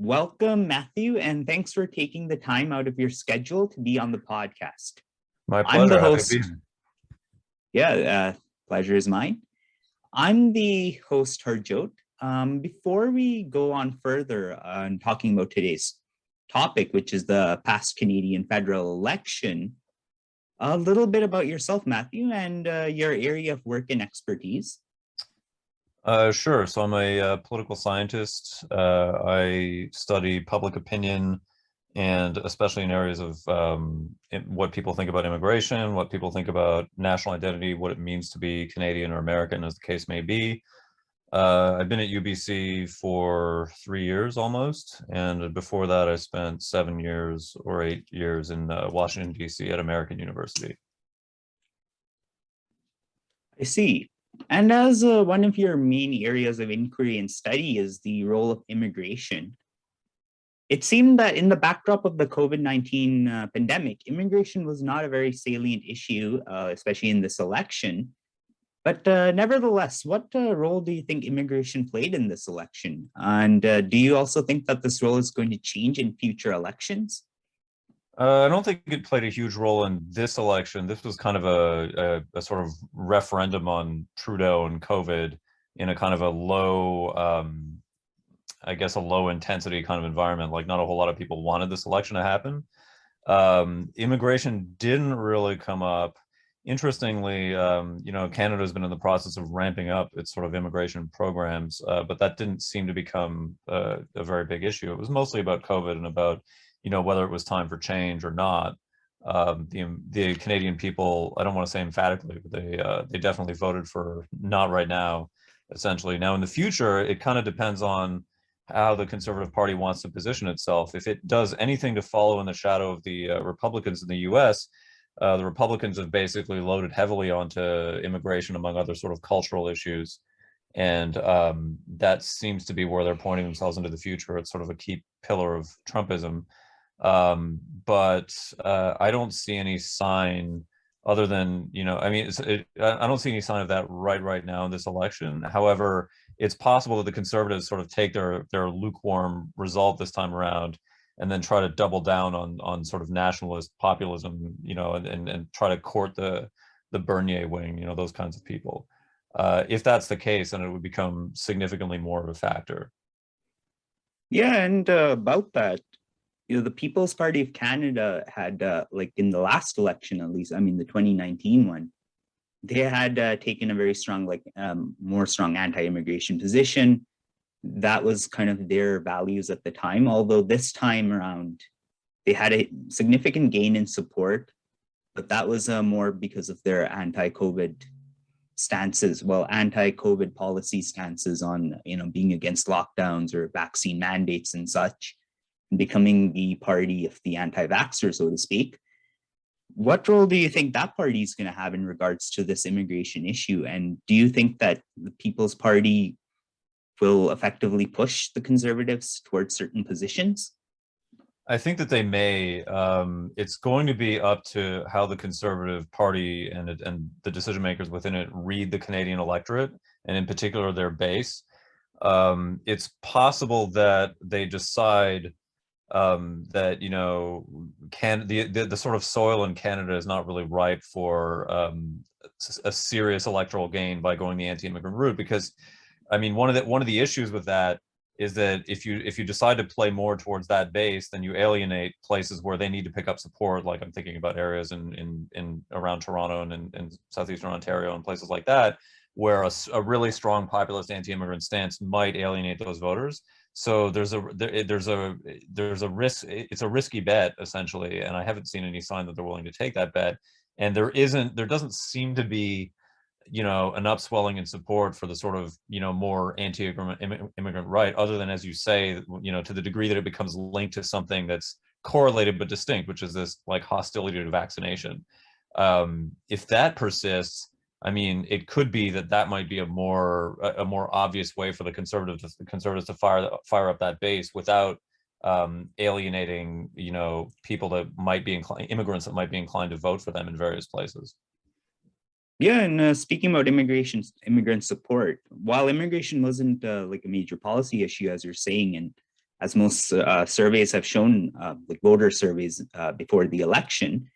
Welcome, Matthew, and thanks for taking the time out of your schedule to be on the podcast. My I'm the pleasure. Happy to be host. here. Yeah, pleasure is mine. I'm the host, Harjot. Before we go on further on talking about today's topic, which is the past Canadian federal election, a little bit about yourself, Matthew, and your area of work and expertise. Sure. So I'm a political scientist. I study public opinion, and especially in areas of what people think about immigration, what people think about national identity, what it means to be Canadian or American, as the case may be. I've been at UBC for 3 years almost, and before that, I spent 7 years or 8 years in Washington, D.C. at American University. I see. And as one of your main areas of inquiry and study is the role of immigration, it seemed that in the backdrop of the COVID-19 pandemic, immigration was not a very salient issue, especially in this election. But nevertheless, what role do you think immigration played in this election? And do you also think that this role is going to change in future elections? I don't think it played a huge role in this election. This was kind of a sort of referendum on Trudeau and COVID in a kind of a low, I guess, a low intensity kind of environment. Like not a whole lot of people wanted this election to happen. Immigration didn't really come up. Interestingly, Canada's been in the process of ramping up its sort of immigration programs, but that didn't seem to become a very big issue. It was mostly about COVID and about whether it was time for change or not. The Canadian people, I don't want to say emphatically, but they definitely voted for not right now, essentially. Now in the future, it kind of depends on how the Conservative Party wants to position itself. If it does anything to follow in the shadow of the Republicans in the US, the Republicans have basically loaded heavily onto immigration, among other sort of cultural issues. And that seems to be where they're pointing themselves into the future. It's sort of a key pillar of Trumpism. But I don't see any sign other than, I don't see any sign of that right now in this election. However, it's possible that the Conservatives sort of take their lukewarm result this time around and then try to double down on sort of nationalist populism, and try to court the Bernier wing, those kinds of people. If that's the case, then it would become significantly more of a factor. Yeah, and about that, the People's Party of Canada had, like in the last election, at least, I mean, the 2019 one, they had taken a very strong, more strong anti-immigration position. That was kind of their values at the time, although this time around, they had a significant gain in support, but that was more because of their anti-COVID stances, anti-COVID policy stances on, being against lockdowns or vaccine mandates and such, becoming the party of the anti-vaxxer, so to speak. What role do you think that party is going to have in regards to this immigration issue? And do you think that the People's Party will effectively push the Conservatives towards certain positions? I think that they may. It's going to be up to how the Conservative Party and the decision makers within it read the Canadian electorate, and in particular their base. It's possible that they decide that the sort of soil in Canada is not really ripe for a serious electoral gain by going the anti-immigrant route, because I mean one of the issues with that is that if you decide to play more towards that base, then you alienate places where they need to pick up support. Like I'm thinking about areas in around Toronto and in southeastern Ontario and places like that, where a really strong populist anti-immigrant stance might alienate those voters. So there's a risk. It's a risky bet essentially, and I haven't seen any sign that they're willing to take that bet. And there doesn't seem to be, an upswelling in support for the sort of, more anti-immigrant right, other than, as you say, to the degree that it becomes linked to something that's correlated but distinct, which is this like hostility to vaccination. If that persists, I mean, it could be that might be a more obvious way for the conservatives to fire up that base without alienating, people that might be immigrants that might be inclined to vote for them in various places. Yeah, and speaking about immigrant support, while immigration wasn't like a major policy issue, as you're saying, and as most surveys have shown, like voter surveys before the election.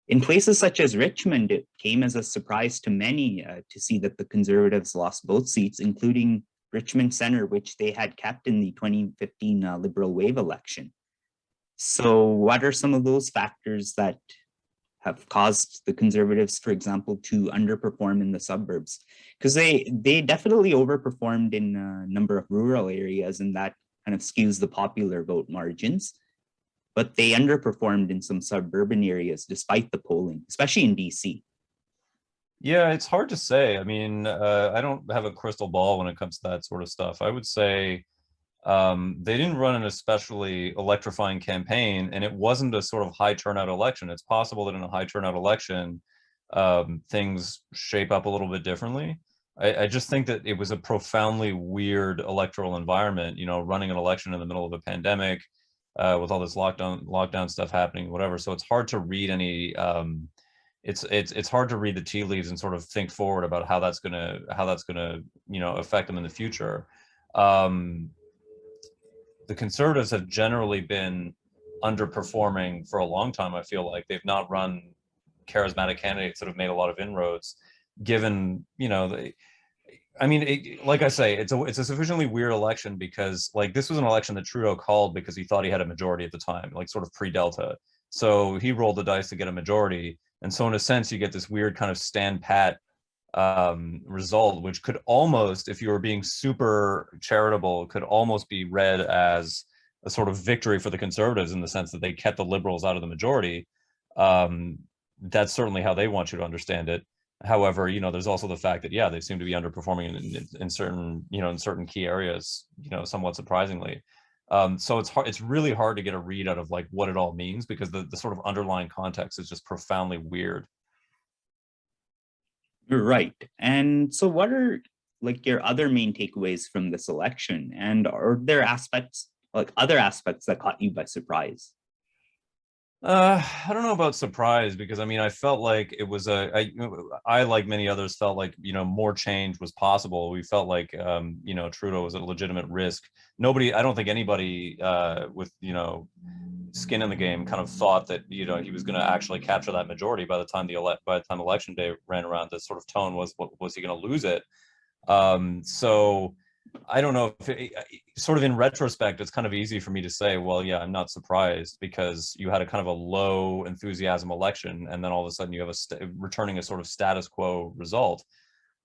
In places such as Richmond, it came as a surprise to many to see that the Conservatives lost both seats, including Richmond Centre, which they had kept in the 2015 Liberal wave election. So what are some of those factors that have caused the Conservatives, for example, to underperform in the suburbs? Because they definitely overperformed in a number of rural areas, and that kind of skews the popular vote margins. But they underperformed in some suburban areas despite the polling, especially in DC. Yeah, it's hard to say. I mean, I don't have a crystal ball when it comes to that sort of stuff. I would say they didn't run an especially electrifying campaign, and it wasn't a sort of high turnout election. It's possible that in a high turnout election, things shape up a little bit differently. I just think that it was a profoundly weird electoral environment, running an election in the middle of a pandemic, with all this lockdown stuff happening, whatever. So it's hard to read any it's hard to read the tea leaves and sort of think forward about how that's gonna affect them in the future. The Conservatives have generally been underperforming for a long time. I feel like they've not run charismatic candidates that have made a lot of inroads, given like I say, it's a sufficiently weird election because like this was an election that Trudeau called because he thought he had a majority at the time, like sort of pre-Delta. So he rolled the dice to get a majority, and so in a sense, you get this weird kind of stand pat result, which could almost, if you were being super charitable, could almost be read as a sort of victory for the Conservatives in the sense that they kept the Liberals out of the majority. That's certainly how they want you to understand it. However, there's also the fact that, yeah, they seem to be underperforming in certain key areas, somewhat surprisingly. So it's really hard to get a read out of like what it all means because the sort of underlying context is just profoundly weird. Right. And so what are like your other main takeaways from this election? And are there other aspects that caught you by surprise? I don't know about surprise because I felt like it was I like many others felt like more change was possible. We felt like Trudeau was a legitimate risk. I don't think anybody with skin in the game kind of thought that he was going to actually capture that majority by the time election day ran around. The sort of tone was he going to lose it? So I don't know if sort of in retrospect, it's kind of easy for me to say, well, yeah, I'm not surprised because you had a kind of a low enthusiasm election, and then all of a sudden you have returning a sort of status quo result.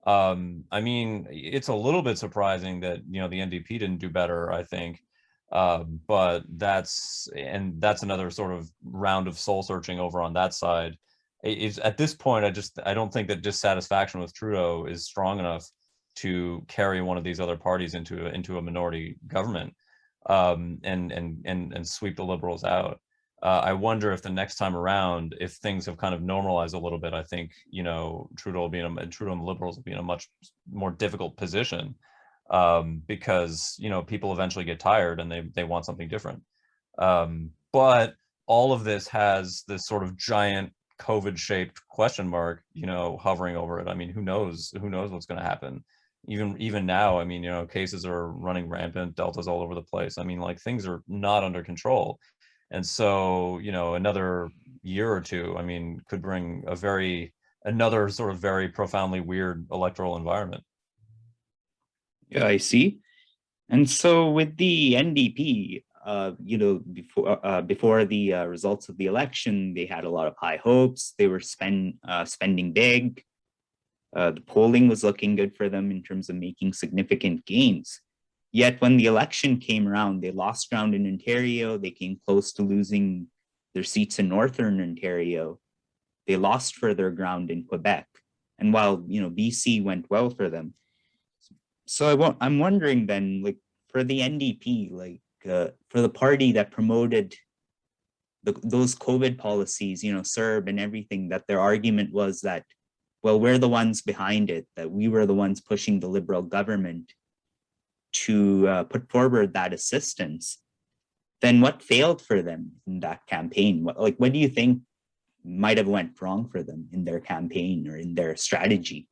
It's a little bit surprising that the NDP didn't do better, I think, but that's another sort of round of soul searching over on that side. At this point, I don't think that dissatisfaction with Trudeau is strong enough to carry one of these other parties into a minority government, and sweep the Liberals out. I wonder if the next time around, if things have kind of normalized a little bit, I think Trudeau and the Liberals will be in a much more difficult position, because people eventually get tired and they want something different. But all of this has this sort of giant COVID-shaped question mark, hovering over it. Who knows what's going to happen? Even now, cases are running rampant, Delta's all over the place. Things are not under control. And so, another year or two, could bring another sort of very profoundly weird electoral environment. Yeah, I see. And so with the NDP, before the results of the election, they had a lot of high hopes. They were spending big. The polling was looking good for them in terms of making significant gains. Yet when the election came around, they lost ground in Ontario. They came close to losing their seats in Northern Ontario. They lost further ground in Quebec. And while, BC went well for them. So I'm wondering then, like, for the NDP, for the party that promoted those COVID policies, CERB and everything, that their argument was that, well, we're the ones behind it, that we were the ones pushing the Liberal government to put forward that assistance. Then what failed for them in that campaign? What do you think might have went wrong for them in their campaign or in their strategy?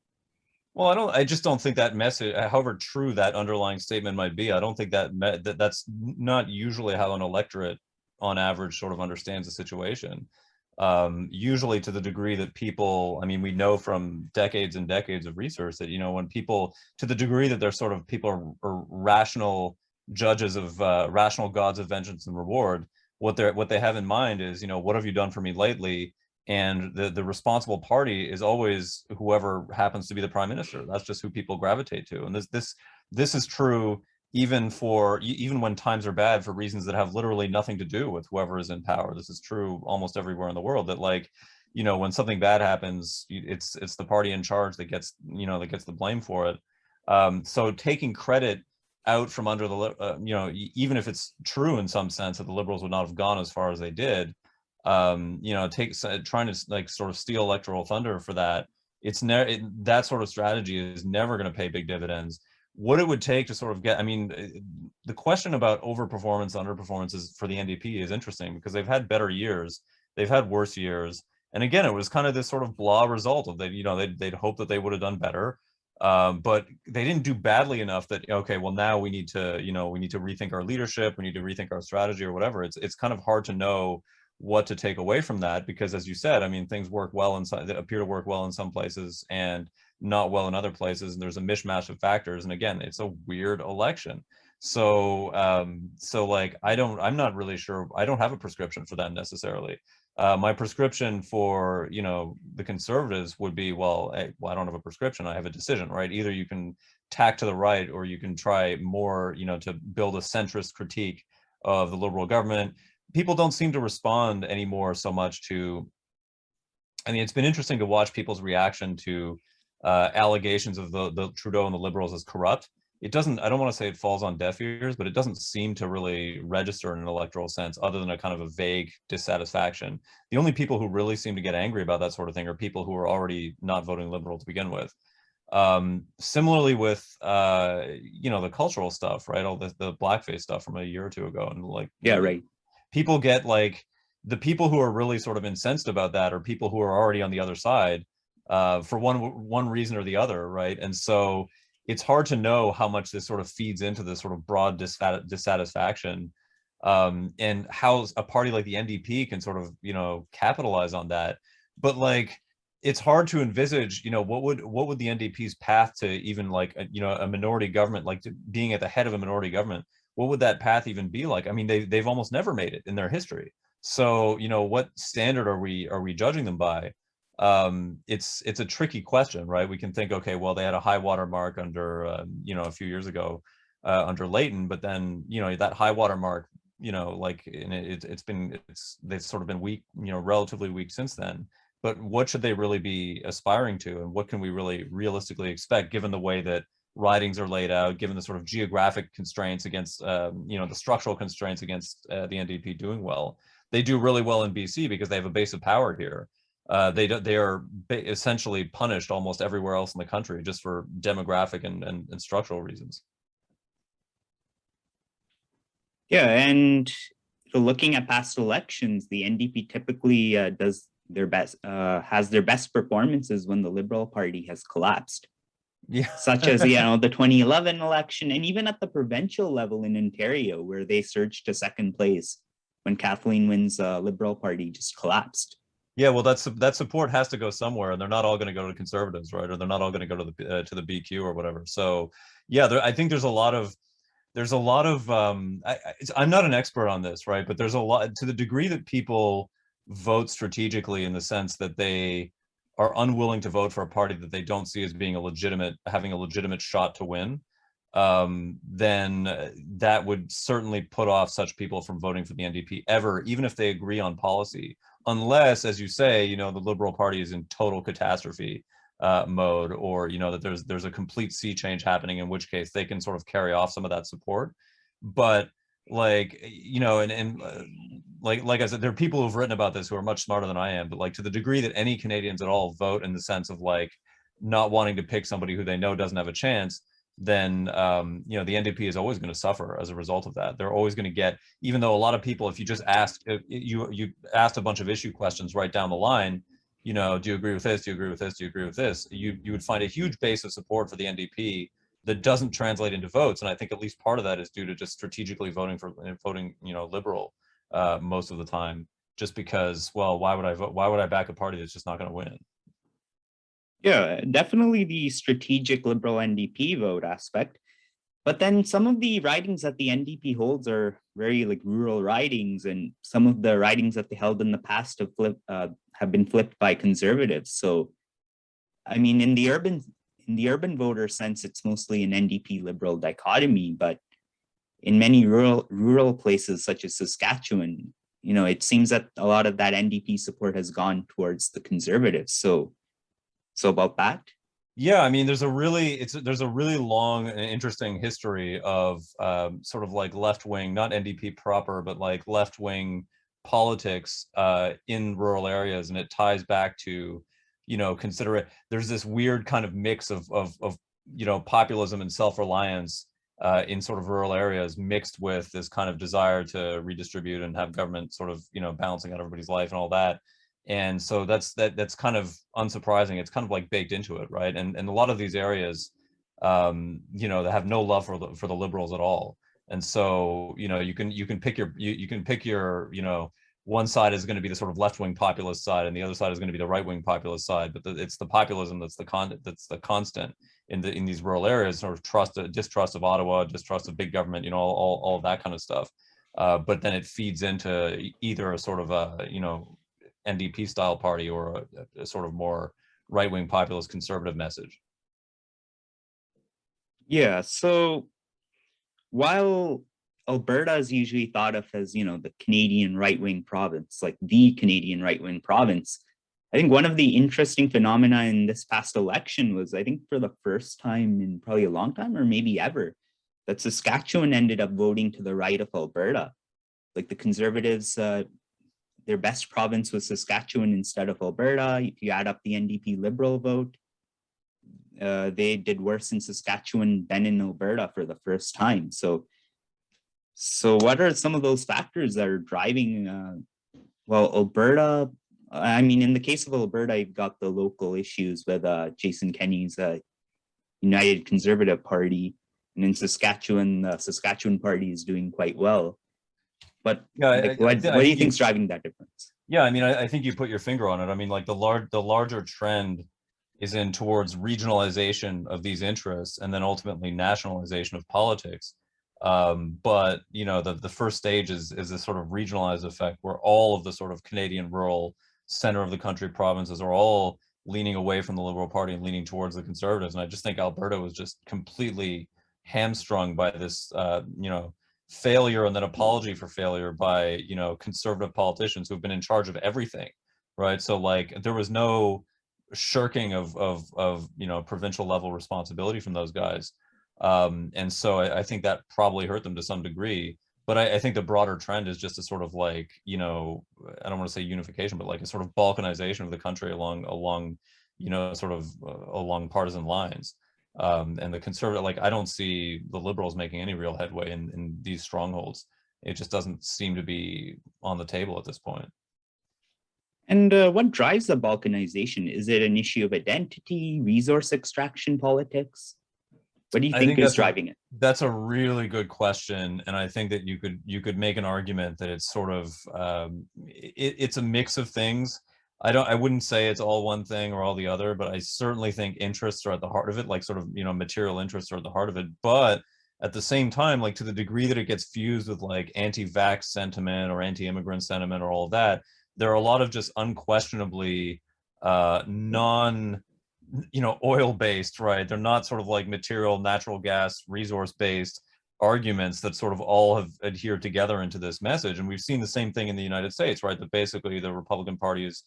Well, I just don't think that message, however true that underlying statement might be, I don't think that's not usually how an electorate on average sort of understands the situation. Usually to the degree that people, I mean, we know from decades and decades of research that, when people, to the degree that they're sort of, people are rational judges of, rational gods of vengeance and reward, what they have in mind is, what have you done for me lately? And the responsible party is always whoever happens to be the prime minister. That's just who people gravitate to. And this is true even when times are bad, for reasons that have literally nothing to do with whoever is in power. This is true almost everywhere in the world, that, like, when something bad happens, it's the party in charge that gets the blame for it. So taking credit out from under the even if it's true in some sense that the Liberals would not have gone as far as they did, trying to, like, sort of steal electoral thunder for that, that sort of strategy is never going to pay big dividends. What it would take to sort of get, I mean, the question about overperformance, underperformances for the NDP is interesting, because they've had better years, they've had worse years, and again, it was kind of this sort of blah result of that, they'd hope that they would have done better, but they didn't do badly enough that, okay, well, now we need to rethink our leadership, we need to rethink our strategy or whatever. It's kind of hard to know what to take away from that, because, as you said, I mean, things work well inside, they appear to work well in some places and not well in other places, and there's a mishmash of factors, and again, it's a weird election. So like, I'm not really sure, I don't have a prescription for that necessarily. My prescription for, the Conservatives would be, well, I don't have a prescription, I have a decision, right? Either you can tack to the right, or you can try more, to build a centrist critique of the Liberal government. People don't seem to respond anymore so much to, I mean, it's been interesting to watch people's reaction to allegations of the Trudeau and the Liberals as corrupt. It doesn't, I don't want to say it falls on deaf ears, but it doesn't seem to really register in an electoral sense, other than a kind of a vague dissatisfaction. The only people who really seem to get angry about that sort of thing are people who are already not voting Liberal to begin with. Similarly with, the cultural stuff, right? All the blackface stuff from a year or two ago. And, like, Yeah, right. people get, like, the people who are really sort of incensed about that are people who are already on the other side, for one reason or the other, right? And so it's hard to know how much this sort of feeds into this sort of broad dissatisfaction, and how a party like the NDP can sort of, capitalize on that. But, like, it's hard to envisage, what would the NDP's path to even, like, a minority government, like, to being at the head of a minority government, what would that path even be like? I mean, they've almost never made it in their history. So, what standard are we judging them by? It's a tricky question, right? We can think, okay, well, they had a high water mark under, a few years ago, under Leighton, but then, that high water mark, like, they've sort of been weak, relatively weak since then. But what should they really be aspiring to, and what can we really realistically expect, given the way that ridings are laid out, given the sort of geographic constraints against, the structural constraints against, the NDP doing well? They do really well in BC because they have a base of power here. They are essentially punished almost everywhere else in the country, just for demographic and structural reasons. Yeah, and so looking at past elections, the NDP typically does their best, has their best performances when the Liberal Party has collapsed. Yeah. Such as, the 2011 election, and even at the provincial level in Ontario, where they surged to second place when Kathleen Wynne's Liberal Party just collapsed. Yeah, well, that support has to go somewhere, and they're not all going to go to Conservatives, right? Or they're not all going to go to the BQ or whatever. So, yeah, I think there's a lot of I'm not an expert on this, right? But there's a lot, to the degree that people vote strategically, in the sense that they are unwilling to vote for a party that they don't see as being having a legitimate shot to win, then that would certainly put off such people from voting for the NDP ever, even if they agree on policy, unless, as you say, the Liberal Party is in total catastrophe mode, or that there's a complete sea change happening, in which case they can sort of carry off some of that support. But, like, like I said, there are people who've written about this who are much smarter than I am, but, like, to the degree that any Canadians at all vote in the sense of, like, not wanting to pick somebody who they know doesn't have a chance, then the NDP is always going to suffer as a result of that. They're always going to get, even though a lot of people, if you just asked, you asked a bunch of issue questions right down the line, do you agree with this? Do you agree with this? Do you agree with this? You would find a huge base of support for the NDP that doesn't translate into votes. And I think at least part of that is due to just strategically voting, liberal most of the time, just because, well, why would I vote? Why would I back a party that's just not going to win? Yeah, definitely the strategic liberal NDP vote aspect. But then some of the ridings that the NDP holds are very like rural ridings, and some of the ridings that they held in the past have been flipped by conservatives. So, I mean, in the urban voter sense, it's mostly an NDP liberal dichotomy. But in many rural places such as Saskatchewan, it seems that a lot of that NDP support has gone towards the conservatives. So about that. Yeah, I mean, there's a really long and interesting history of sort of like left wing, not NDP proper, but like left wing politics in rural areas, and it ties back to, consider it. There's this weird kind of mix of populism and self reliance in sort of rural areas, mixed with this kind of desire to redistribute and have government sort of balancing out everybody's life and all that. And so that's kind of unsurprising. It's kind of like baked into it, right? And a lot of these areas, they have no love for the liberals at all. And so you can pick your one side is going to be the sort of left wing populist side, and the other side is going to be the right wing populist side. But it's the populism that's the constant in these rural areas, sort of distrust of Ottawa, distrust of big government, all of that kind of stuff. But then it feeds into either a sort of a NDP style party or a sort of more right wing populist conservative message. Yeah. So while Alberta is usually thought of as, the Canadian right wing province, like the Canadian right wing province, I think one of the interesting phenomena in this past election was, I think for the first time in probably a long time or maybe ever, that Saskatchewan ended up voting to the right of Alberta. Like the Conservatives, their best province was Saskatchewan instead of Alberta. If you add up the NDP Liberal vote, they did worse in Saskatchewan than in Alberta for the first time. So what are some of those factors that are driving? Well, Alberta. I mean, in the case of Alberta, you've got the local issues with Jason Kenney's United Conservative Party, and in Saskatchewan, the Saskatchewan Party is doing quite well. But yeah, like, what do you think is driving that difference? Yeah, I mean, I think you put your finger on it. I mean, like the larger trend is in towards regionalization of these interests and then ultimately nationalization of politics. But the first stage is this sort of regionalized effect where all of the sort of Canadian rural center of the country provinces are all leaning away from the Liberal Party and leaning towards the Conservatives. And I just think Alberta was just completely hamstrung by this, failure and then apology for failure by conservative politicians who've been in charge of everything, right? So like there was no shirking of provincial level responsibility from those guys, and so I think that probably hurt them to some degree. But I think the broader trend is just a sort of like I don't want to say unification, but like a sort of balkanization of the country along sort of along partisan lines. And the conservative, like I don't see the liberals making any real headway in these strongholds. It just doesn't seem to be on the table at this point. And what drives the balkanization? Is it an issue of identity, resource extraction politics? What do you think is driving it? That's a really good question, and I think that you could make an argument that it's sort of it's a mix of things. I wouldn't say it's all one thing or all the other, but I certainly think interests are at the heart of it, like sort of, material interests are at the heart of it. But at the same time, like to the degree that it gets fused with like anti-vax sentiment or anti-immigrant sentiment or all of that, there are a lot of just unquestionably non, oil based, right? They're not sort of like material, natural gas, resource based arguments that sort of all have adhered together into this message. And we've seen the same thing in the United States, right? That basically the Republican Party is,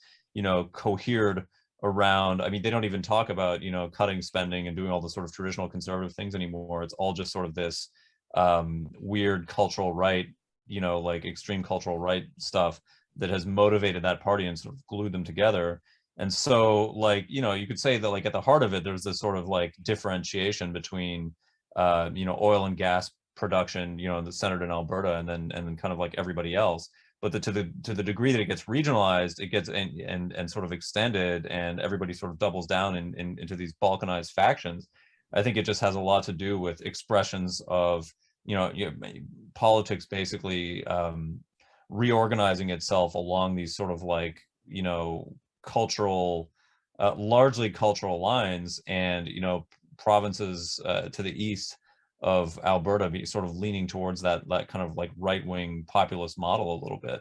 cohered around, I mean, they don't even talk about, cutting spending and doing all the sort of traditional conservative things anymore. It's all just sort of this weird cultural right, like extreme cultural right stuff that has motivated that party and sort of glued them together. And so like, you could say that like at the heart of it, there's this sort of like differentiation between, oil and gas production, that's centered in Alberta and then kind of like everybody else. but to the degree that it gets regionalized, it gets and sort of extended, and everybody sort of doubles down into these balkanized factions. I think it just has a lot to do with expressions of, politics basically reorganizing itself along these sort of like, cultural, largely cultural lines, and provinces to the east of Alberta be sort of leaning towards that kind of like right-wing populist model a little bit.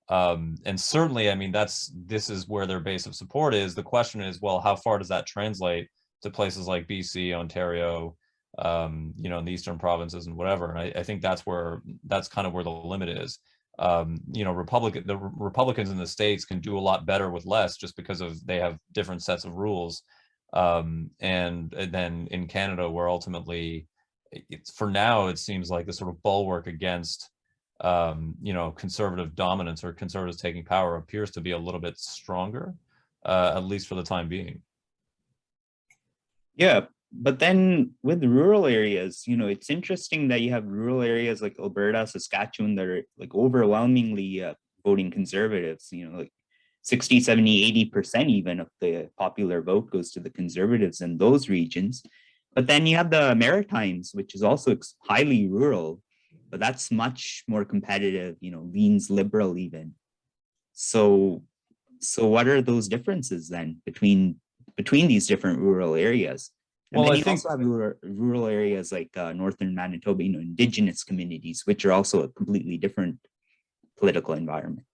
And certainly, I mean, this is where their base of support is. The question is, well, how far does that translate to places like BC, Ontario, in the eastern provinces and whatever? And I think that's kind of where the limit is. The Republicans in the States can do a lot better with less, just because they have different sets of rules. And then in Canada, where ultimately, for now, it seems like the sort of bulwark against conservative dominance or conservatives taking power appears to be a little bit stronger, at least for the time being. Yeah, but then with rural areas, it's interesting that you have rural areas like Alberta, Saskatchewan that are like overwhelmingly voting conservatives, like 60, 70, 80% even of the popular vote goes to the conservatives in those regions. But then you have the Maritimes, which is also highly rural, but that's much more competitive, leans liberal even. So what are those differences then between these different rural areas? And Well, then I you think also have rural areas like northern Manitoba, indigenous communities, which are also a completely different political environment.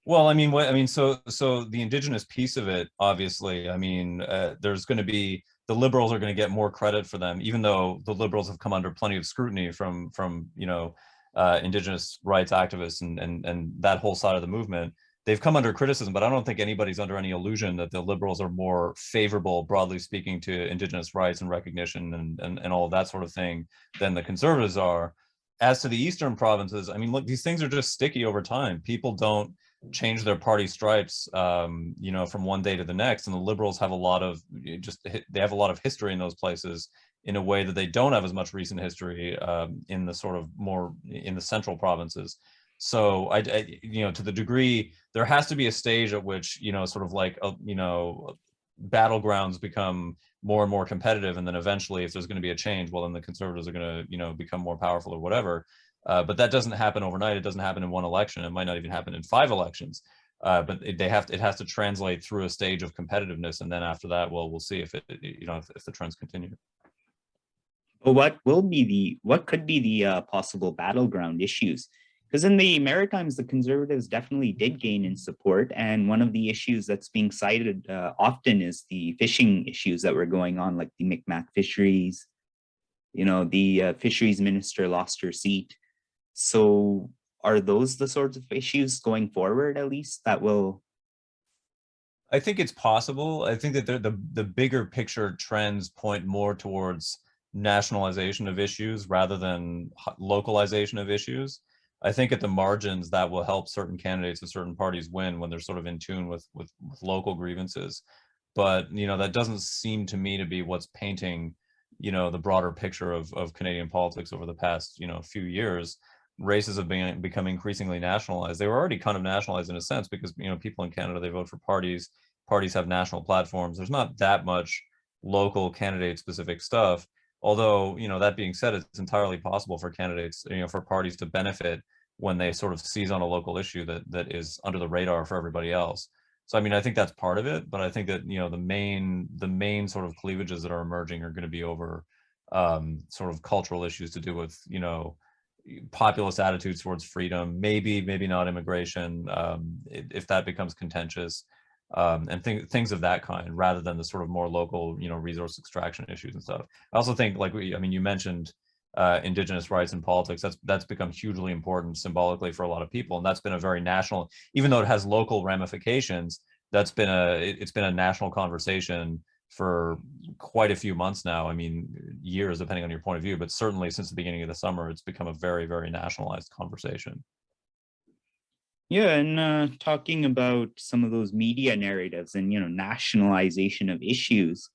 Well, I mean, so the indigenous piece of it, obviously, I mean, there's going to be, the Liberals are going to get more credit for them, even though the Liberals have come under plenty of scrutiny from indigenous rights activists and that whole side of the movement. They've come under criticism, but I don't think anybody's under any illusion that the Liberals are more favorable, broadly speaking, to indigenous rights and recognition and all of that sort of thing than the Conservatives are. As to the eastern provinces, I mean, look, these things are just sticky over time. People don't change their party stripes, from one day to the next. And the Liberals have a lot of they have a lot of history in those places in a way that they don't have as much recent history in the sort of more in the central provinces. So to the degree, there has to be a stage at which, sort of like, battlegrounds become more and more competitive. And then eventually, if there's going to be a change, well, then the Conservatives are going to, become more powerful or whatever. But that doesn't happen overnight. It doesn't happen in one election. It might not even happen in 5 elections. But it has to translate through a stage of competitiveness, and then after that, well, we'll see if if the trends continue. But what could be the possible battleground issues? Because in the Maritimes, the Conservatives definitely did gain in support, and one of the issues that's being cited often is the fishing issues that were going on, like the Micmac fisheries. The fisheries minister lost her seat. So are those the sorts of issues going forward, at least, that will? I think it's possible. I think that the bigger picture trends point more towards nationalization of issues rather than localization of issues. I think at the margins that will help certain candidates of certain parties win when they're sort of in tune with local grievances. But that doesn't seem to me to be what's painting the broader picture of Canadian politics over the past few years. Races have become increasingly nationalized. They were already kind of nationalized in a sense because people in Canada, they vote for parties. Parties have national platforms. There's not that much local candidate specific stuff. Although, that being said, it's entirely possible for candidates, for parties to benefit when they sort of seize on a local issue that is under the radar for everybody else. So, I mean, I think that's part of it, but I think that, the main sort of cleavages that are emerging are going to be over sort of cultural issues to do with, populist attitudes towards freedom, maybe not immigration, if that becomes contentious, and things of that kind, rather than the sort of more local, resource extraction issues and stuff. I also think, like, you mentioned indigenous rights in politics. That's become hugely important symbolically for a lot of people, and that's been a very national, even though it has local ramifications. It's been a national conversation for quite a few months now. I mean, years, depending on your point of view, but certainly since the beginning of the summer, it's become a very, very nationalized conversation. Yeah, and talking about some of those media narratives and nationalization of issues,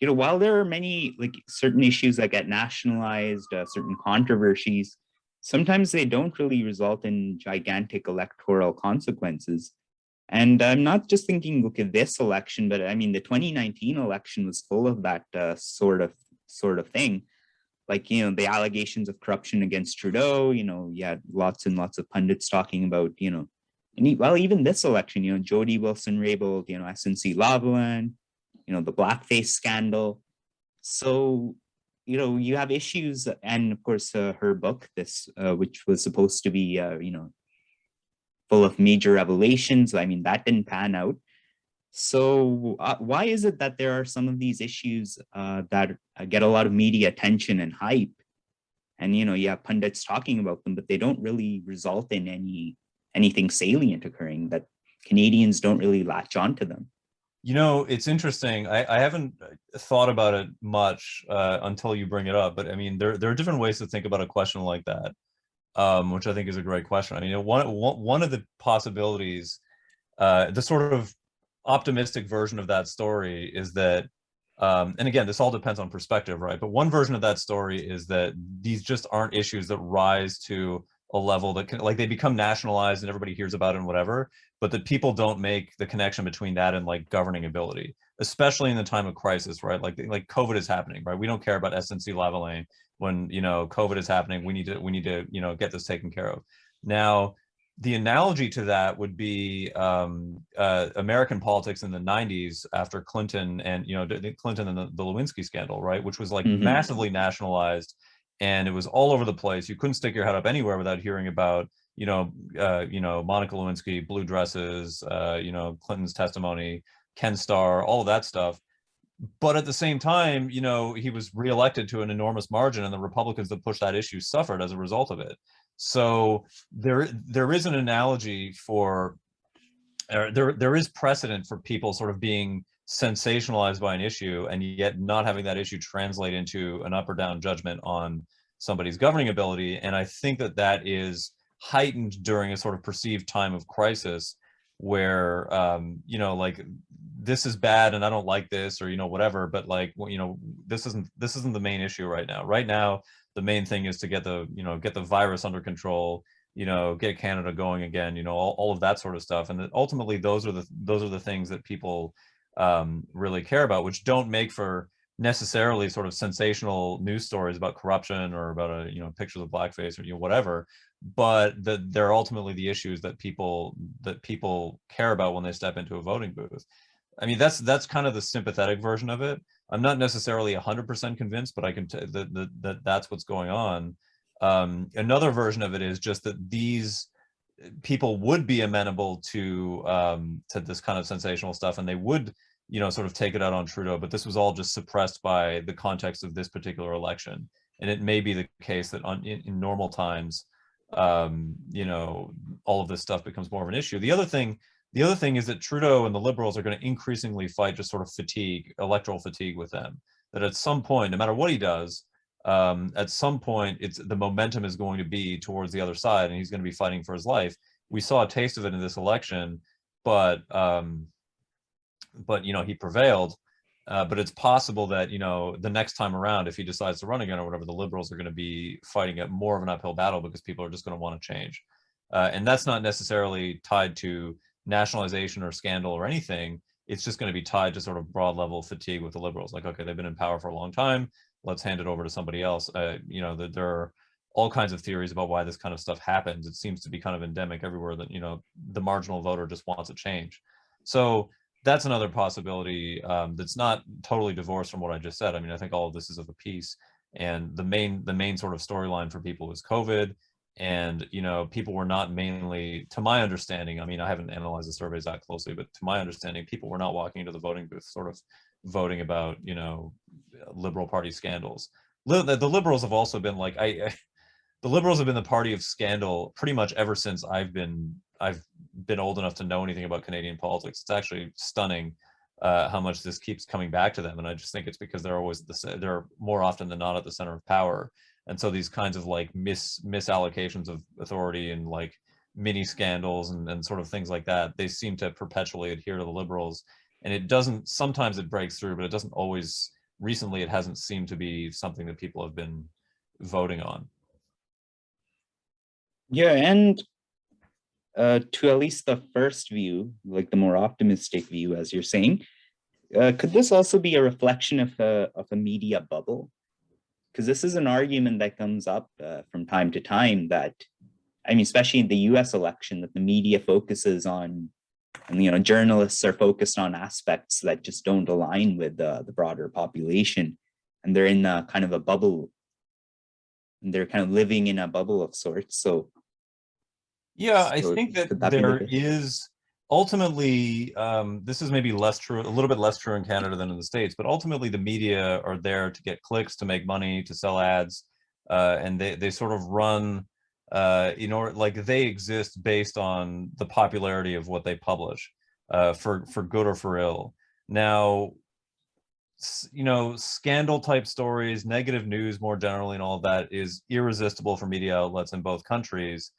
while there are many like certain issues that get nationalized, certain controversies, sometimes they don't really result in gigantic electoral consequences. And I'm not just thinking, look at this election, but I mean, the 2019 election was full of that sort of thing. Like, the allegations of corruption against Trudeau, you had lots and lots of pundits talking about, well, even this election, Jody Wilson-Raybould, SNC Lavalin, the blackface scandal. So, you have issues, and of course, her book, this, which was supposed to be, full of major revelations. I mean, that didn't pan out. So, why is it that there are some of these issues that get a lot of media attention and hype? And you have pundits talking about them, but they don't really result in anything salient occurring. That Canadians don't really latch onto them. It's interesting. I haven't thought about it much until you bring it up, but I mean, there are different ways to think about a question like that, which I think is a great question. I mean, one of the possibilities, the sort of optimistic version of that story is that, and again, this all depends on perspective, right? But one version of that story is that these just aren't issues that rise to a level that can, like, they become nationalized and everybody hears about it and whatever, but that people don't make the connection between that and like governing ability, especially in the time of crisis, right? Like COVID is happening, right? We don't care about SNC Lavalin when COVID is happening. We need to get this taken care of. Now, the analogy to that would be American politics in the 90s after Clinton and Clinton and the Lewinsky scandal, right, which was like massively nationalized, and it was all over the place. You couldn't stick your head up anywhere without hearing about Monica Lewinsky, blue dresses, Clinton's testimony, Ken Starr, all of that stuff. But at the same time, he was reelected to an enormous margin, and the Republicans that pushed that issue suffered as a result of it. So there is an analogy for, there is precedent for people sort of being sensationalized by an issue and yet not having that issue translate into an up or down judgment on somebody's governing ability. And I think that is heightened during a sort of perceived time of crisis where, like, this is bad and I don't like this, or, whatever, but like, this isn't the main issue right now. Right now, the main thing is to get the virus under control, get Canada going again, all of that sort of stuff. And ultimately, those are the things that people really care about, which don't make for necessarily sort of sensational news stories about corruption or about pictures of blackface or whatever, but they're ultimately the issues that people care about when they step into a voting booth. I mean, that's kind of the sympathetic version of it. I'm not necessarily 100% convinced, but I can that's what's going on. Another version of it is just that these people would be amenable to this kind of sensational stuff, and they would sort of take it out on Trudeau. But this was all just suppressed by the context of this particular election, and it may be the case that in normal times, all of this stuff becomes more of an issue. The other thing is that Trudeau and the Liberals are going to increasingly fight just sort of electoral fatigue with them. That at some point, no matter what he does, at some point, the momentum is going to be towards the other side, and he's going to be fighting for his life. We saw a taste of it in this election, but he prevailed. But it's possible that the next time around, if he decides to run again or whatever, the Liberals are going to be fighting at more of an uphill battle because people are just going to want to change, and that's not necessarily tied to nationalization or scandal or anything. It's just going to be tied to sort of broad level fatigue with the Liberals. Like, okay, they've been in power for a long time. Let's hand it over to somebody else. There are all kinds of theories about why this kind of stuff happens. It seems to be kind of endemic everywhere that, the marginal voter just wants a change. So that's another possibility that's not totally divorced from what I just said. I mean, I think all of this is of a piece. And the main sort of storyline for people is COVID. And, people were not mainly, to my understanding, I mean, I haven't analyzed the surveys that closely, but to my understanding, people were not walking into the voting booth sort of voting about, Liberal Party scandals. The Liberals have also been like, the Liberals have been the party of scandal pretty much ever since I've been old enough to know anything about Canadian politics. It's actually stunning how much this keeps coming back to them. And I just think it's because they're more often than not at the center of power. And so these kinds of like misallocations of authority and like mini scandals and sort of things like that, they seem to perpetually adhere to the Liberals. And it doesn't, sometimes it breaks through, but it doesn't always, recently it hasn't seemed to be something that people have been voting on. Yeah, and to at least the first view, like the more optimistic view, as you're saying, could this also be a reflection of a media bubble? Because this is an argument that comes up from time to time that, I mean, especially in the U.S. election, that the media focuses on, and journalists are focused on aspects that just don't align with the broader population, and they're in a kind of a bubble, and they're kind of living in a bubble of sorts. Yeah, I So think that could that be the there case? is ultimately, this is maybe less true, a little bit less true in Canada than in the States, but ultimately the media are there to get clicks, to make money, to sell ads, and they sort of run, like they exist based on the popularity of what they publish, for good or for ill. Now, scandal type stories, negative news more generally, and all of that is irresistible for media outlets in both countries.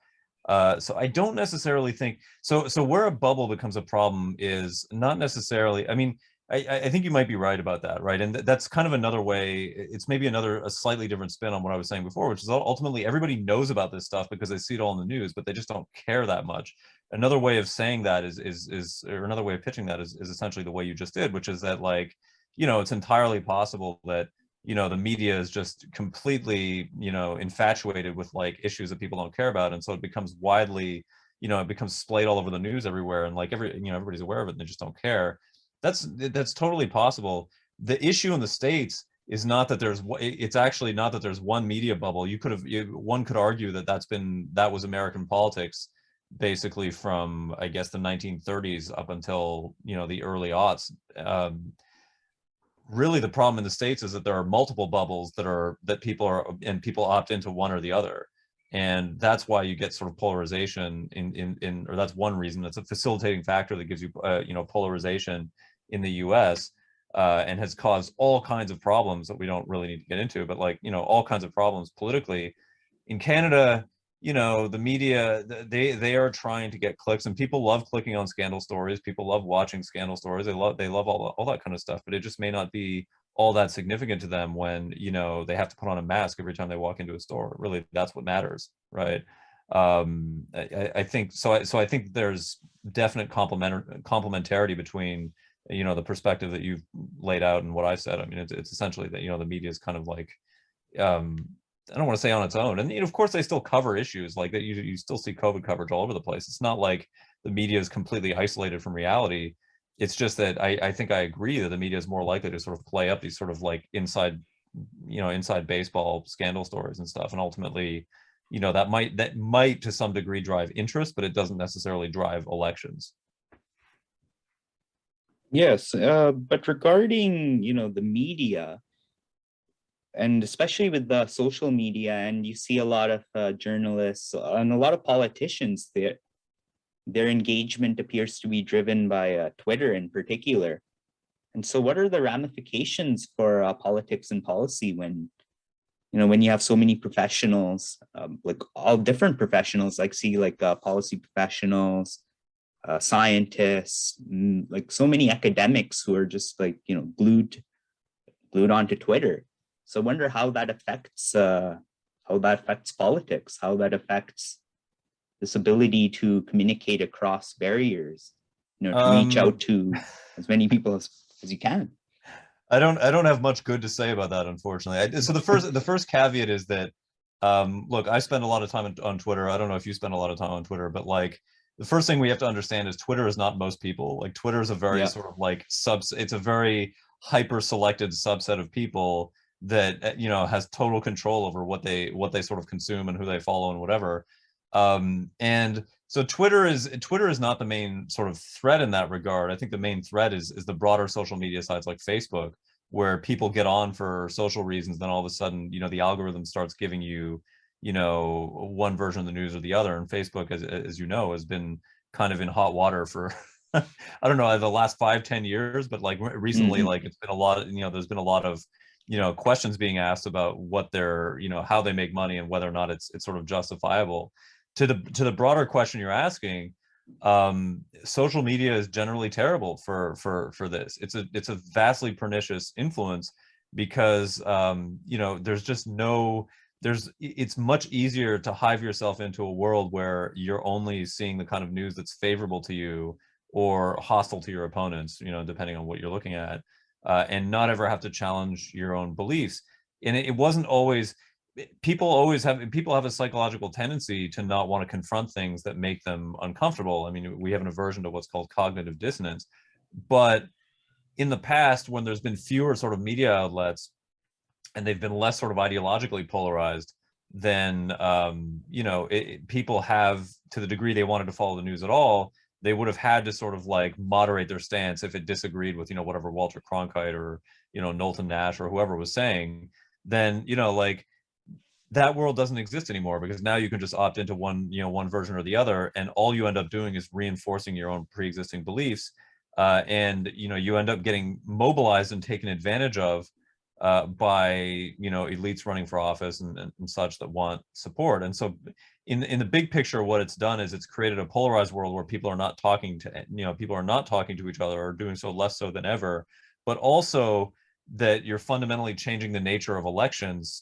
So I don't necessarily think so. So where a bubble becomes a problem is not necessarily. I mean, I think you might be right about that, right? And that's kind of another way. It's maybe a slightly different spin on what I was saying before, which is ultimately everybody knows about this stuff because they see it all in the news, but they just don't care that much. Another way of saying that or another way of pitching that is essentially the way you just did, which is that, like, it's entirely possible that the media is just completely infatuated with like issues that people don't care about, and so it becomes widely, it becomes splayed all over the news everywhere, and like everybody's aware of it and they just don't care. That's totally possible. The issue in the States is not that it's actually not that there's one media bubble. One could argue that that was American politics basically from, I guess, the 1930s up until the early aughts. Really the problem in the States is that there are multiple bubbles that people opt into one or the other, and that's why you get sort of polarization or that's one reason. It's a facilitating factor that gives you polarization in the US, and has caused all kinds of problems that we don't really need to get into, but like all kinds of problems politically. In Canada, the media, they are trying to get clicks, and people love clicking on scandal stories. People love watching scandal stories. They love all that kind of stuff, but it just may not be all that significant to them when they have to put on a mask every time they walk into a store. Really, that's what matters, right? I think so. I think there's definite complementarity between the perspective that you've laid out and what I said. I mean, it's essentially that the media is kind of like, um, I don't want to say on its own. And of course, they still cover issues like that. You still see COVID coverage all over the place. It's not like the media is completely isolated from reality. It's just that I think I agree that the media is more likely to sort of play up these sort of like inside baseball scandal stories and stuff. And ultimately, that might to some degree drive interest, but it doesn't necessarily drive elections. Yes, but regarding the media, and especially with the social media, and you see a lot of journalists and a lot of politicians, their engagement appears to be driven by Twitter in particular. And so, what are the ramifications for politics and policy when you have so many professionals, like all different professionals, like see like policy professionals, scientists, like so many academics who are just like glued onto Twitter. So I wonder how that affects politics, how that affects this ability to communicate across barriers, to reach Um, out to as many people as you can. I don't have much good to say about that, unfortunately. So the first caveat is that, look, I spend a lot of time on Twitter. I don't know if you spend a lot of time on Twitter, but like the first thing we have to understand is Twitter is not most people. Like Twitter is a very Yeah. sort of like it's a very hyper selected subset of people that has total control over what they sort of consume and who they follow and whatever. And so Twitter is not the main sort of threat in that regard. I think the main threat is the broader social media sites like Facebook, where people get on for social reasons, then all of a sudden, the algorithm starts giving you, one version of the news or the other. And Facebook, as you know, has been kind of in hot water for I don't know, the last 5-10 years, but like recently, Hmm. like it's been a lot, there's been a lot of questions being asked about what they're, how they make money and whether or not it's sort of justifiable. To the broader question you're asking, social media is generally terrible for this. It's a vastly pernicious influence because there's just it's much easier to hive yourself into a world where you're only seeing the kind of news that's favorable to you or hostile to your opponents, depending on what you're looking at, and not ever have to challenge your own beliefs. And it wasn't always, people have a psychological tendency to not want to confront things that make them uncomfortable. I mean, we have an aversion to what's called cognitive dissonance. But in the past, when there's been fewer sort of media outlets and they've been less sort of ideologically polarized, then people have, to the degree they wanted to follow the news at all, they would have had to sort of like moderate their stance if it disagreed with whatever Walter Cronkite or Knowlton Nash or whoever was saying. Then like that world doesn't exist anymore, because now you can just opt into one version or the other, and all you end up doing is reinforcing your own pre-existing beliefs, and you end up getting mobilized and taken advantage of by elites running for office and such that want support. And so in the big picture, what it's done is it's created a polarized world where people are not talking to each other, or doing so less so than ever, but also that you're fundamentally changing the nature of elections.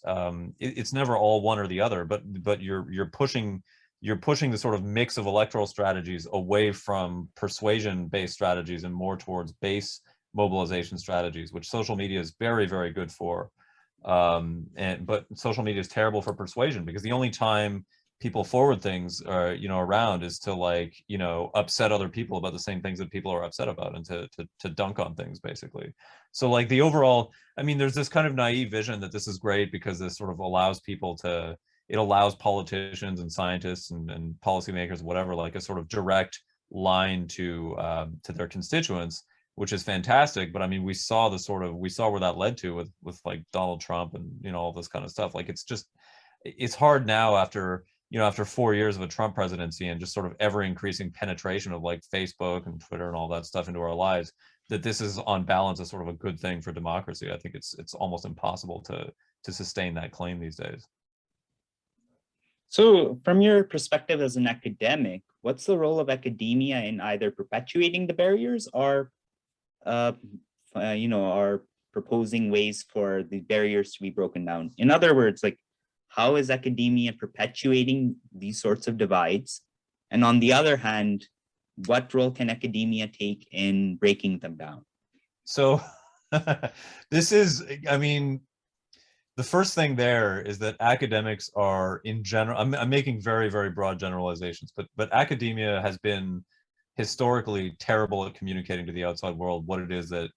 It's never all one or the other, but you're pushing the sort of mix of electoral strategies away from persuasion-based strategies and more towards base mobilization strategies, which social media is very, very good for. But social media is terrible for persuasion, because the only time people forward things around is to upset other people about the same things that people are upset about, and to dunk on things, basically. So like the overall, I mean, there's this kind of naive vision that this is great because this sort of allows it allows politicians and scientists and policymakers, whatever, like a sort of direct line to their constituents, which is fantastic. But I mean, we saw where that led to with like Donald Trump and all this kind of stuff. Like it's hard now after 4 years of a Trump presidency and just sort of ever increasing penetration of like Facebook and Twitter and all that stuff into our lives, that this is on balance a sort of a good thing for democracy. I think it's almost impossible to sustain that claim these days. So from your perspective as an academic, what's the role of academia in either perpetuating the barriers or are proposing ways for the barriers to be broken down? In other words, like, how is academia perpetuating these sorts of divides? And on the other hand, what role can academia take in breaking them down? So this is, I mean, the first thing there is that academics are, in general, I'm making very, very broad generalizations, but academia has been historically terrible at communicating to the outside world what it is that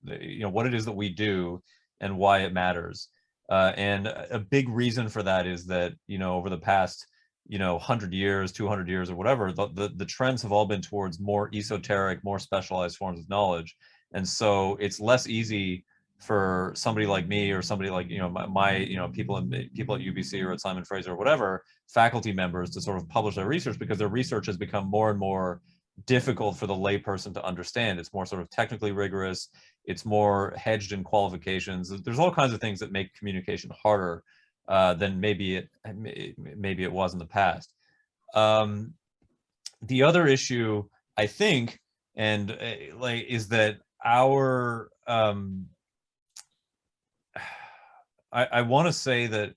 we do and why it matters. And a big reason for that is that over the past 100 years, 200 years, or whatever, the trends have all been towards more esoteric, more specialized forms of knowledge. And so it's less easy for somebody like me, or somebody like my people at UBC or at Simon Fraser or whatever, faculty members, to sort of publish their research, because their research has become more and more difficult for the layperson to understand. It's more sort of technically rigorous. It's more hedged in qualifications. There's all kinds of things that make communication harder than maybe it was in the past. The other issue, I think, and is that our I want to say that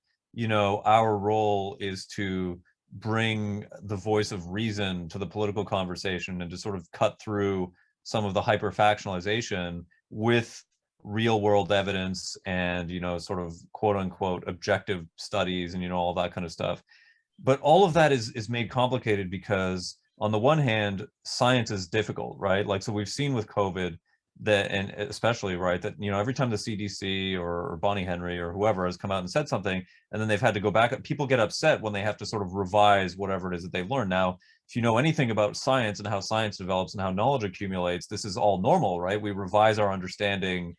our role is to bring the voice of reason to the political conversation, and to sort of cut through some of the hyper-factionalization with real world evidence and sort of quote unquote objective studies and all that kind of stuff. But all of that is made complicated because, on the one hand, science is difficult, right? Like, so we've seen with COVID that, and especially, right, that every time the CDC or Bonnie Henry or whoever has come out and said something, and then they've had to go back, people get upset when they have to sort of revise whatever it is that they've learned. Now, if you know anything about science and how science develops and how knowledge accumulates, this is all normal, right? We revise our understanding.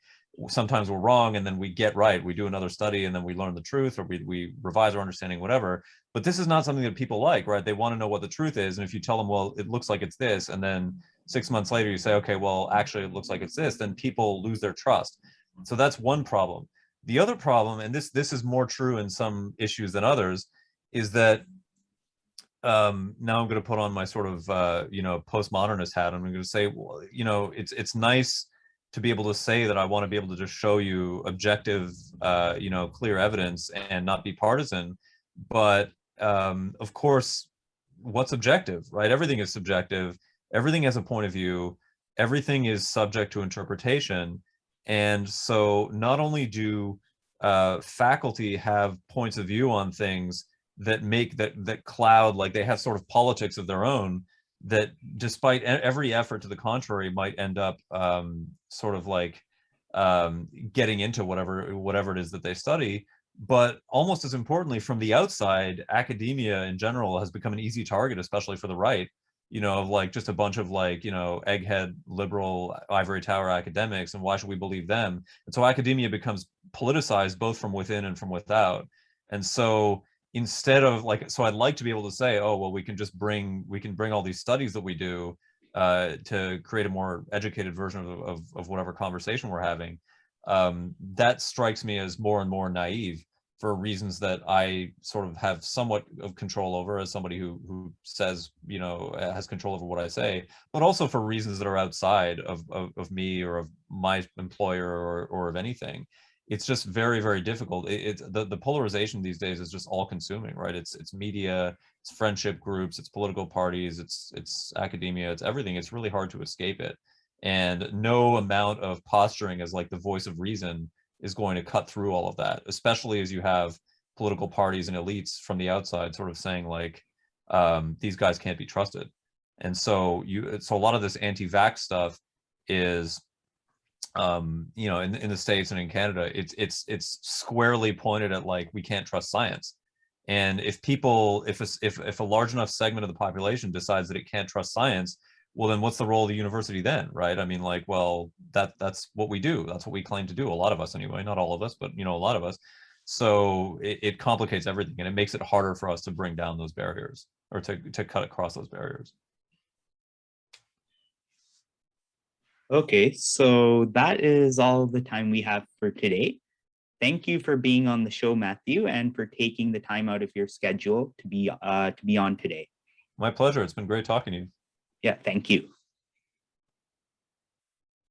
Sometimes we're wrong, and then we get right. We do another study, and then we learn the truth, or we revise our understanding, whatever. But this is not something that people like, right? They want to know what the truth is. And if you tell them, well, it looks like it's this, and then 6 months later you say, okay, well, actually it looks like it's this, then people lose their trust. So that's one problem. The other problem, and this is more true in some issues than others, is that now I'm going to put on my sort of postmodernist hat. I'm going to say, well, it's nice to be able to say that I want to be able to just show you objective, clear evidence and not be partisan. But of course, what's objective, right? Everything is subjective. Everything has a point of view. Everything is subject to interpretation. And so not only do faculty have points of view on things that make that cloud, like they have sort of politics of their own, that despite every effort to the contrary might end up sort of like getting into whatever it is that they study. But almost as importantly, from the outside, academia in general has become an easy target, especially for the right, of like just a bunch of like, egghead liberal ivory tower academics, and why should we believe them? And so academia becomes politicized both from within and from without. And so instead of like, so I'd like to be able to say, oh, well, we can bring all these studies that we do to create a more educated version of whatever conversation we're having. That strikes me as more and more naive for reasons that I sort of have somewhat of control over as somebody who says, has control over what I say, but also for reasons that are outside of me or of my employer or of anything. It's just very, very difficult. It's the polarization these days is just all consuming, right? It's media, it's friendship groups, it's political parties, it's academia, it's everything. It's really hard to escape it. And no amount of posturing as like the voice of reason is going to cut through all of that, especially as you have political parties and elites from the outside sort of saying like, these guys can't be trusted. And so so a lot of this anti-vax stuff is, in the States and in Canada, it's squarely pointed at like, we can't trust science. And if a large enough segment of the population decides that it can't trust science, well, then what's the role of the university then, right? I mean, like, well, that's what we do. That's what we claim to do. A lot of us anyway, not all of us, but a lot of us. So it complicates everything, and it makes it harder for us to bring down those barriers, or to cut across those barriers. Okay, so that is all the time we have for today. Thank you for being on the show, Matthew, and for taking the time out of your schedule to be on today. My pleasure. It's been great talking to you. Yeah, thank you.